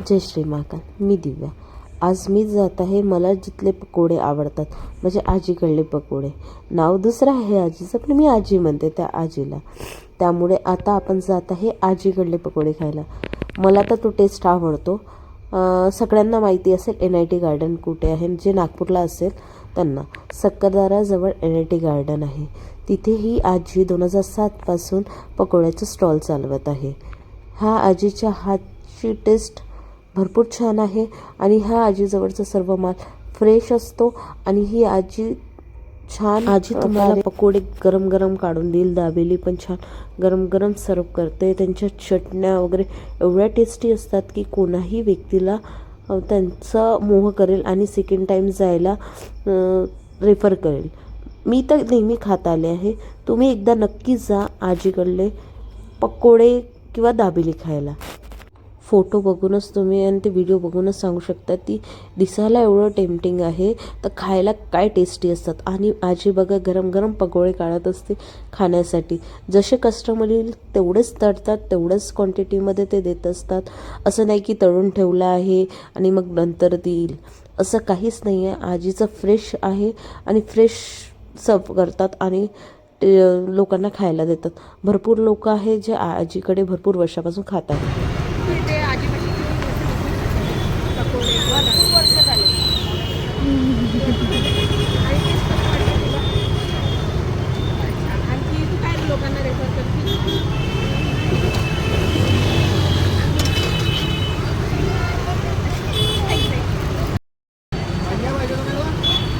जय श्री महाकाल. मी दिव्या. आज मी जात आहे मला जिथले पकोडे आवडतात, म्हणजे आजीकडले पकोडे. नाव दुसरं आहे आजीचं, पण मी आजी म्हणते त्या आजीला. त्यामुळे आता आपण जात आहे आजीकडले पकोडे खायला. मला तर तो टेस्ट आवडतो. सगळ्यांना माहिती असेल NIT गार्डन कुठे आहे. जे नागपूरला असेल त्यांना सक्करदाराजवळ NIT गार्डन आहे. तिथे ही आजी 2007पासून पकोड्याचं स्टॉल चालवत आहे. ह्या आजीच्या हातची टेस्ट भरपूर छान आहे आणि ह्या आजीजवळचा सर्व माल फ्रेश असतो. आणि ही आजी तुम्हाला पकोडे गरम गरम काढून देईल. दाबेली पण छान गरम गरम सर्व करते. त्यांच्या चटण्या वगैरे एवढ्या टेस्टी असतात की कोणाही व्यक्तीला त्यांचा मोह करेल आणि सेकंड टाईम जायला रेफर करेल. मी तर नेहमी खात आले आहे. तुम्ही एकदा नक्की जा आजीकडले पकोडे किंवा दाबेली खायला. फोटो बघूनच तुम्ही आणि ते व्हिडिओ बघूनच सांगू शकता ती दिसायला एवढं टेम्पटिंग आहे, तर खायला काय टेस्टी असतात. आणि आजी बघा गरम गरम पकोडे काढत असते खाण्यासाठी. जसे कस्टमर येईल तेवढेच तळतात, तेवढंच क्वांटिटीमध्ये ते देत असतात. असं नाही की तळून ठेवलं आहे आणि मग नंतर देईल, असं काहीच नाही आहे. आजीचं फ्रेश आहे आणि फ्रेश सर्व करतात आणि लोकांना खायला देतात. भरपूर लोक आहे जे आजीकडे भरपूर वर्षापासून खातात. ते आजीपाशी पकोडे भरपूर वर्ष झाले. आणि तेच कसं वाटतं तुला? अच्छा. आणखी तू काय लोकांना रेफर करते?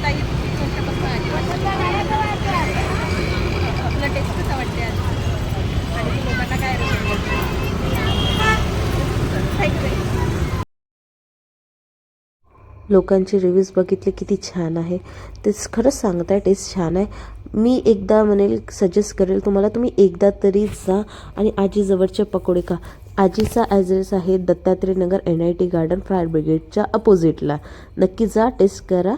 ताई कशापासून आजी तुला टेस्ट कसं वाटते आज? आणि तू लोकांना काय रेफर करते? लोकांचे रिव्ह्यूज बघितले किती छान आहे. तेच खरंच सांगताय टेस्ट छान आहे. मी एकदा म्हणेल सजेस्ट करेल तुम्हाला, तुम्ही एकदा तरी जा आणि आजीजवळचे पकोडे खा. आजीचा ॲड्रेस आहे दत्तात्रय नगर NIT गार्डन फायर ब्रिगेडच्या अपोजिटला. नक्की जा, टेस्ट करा.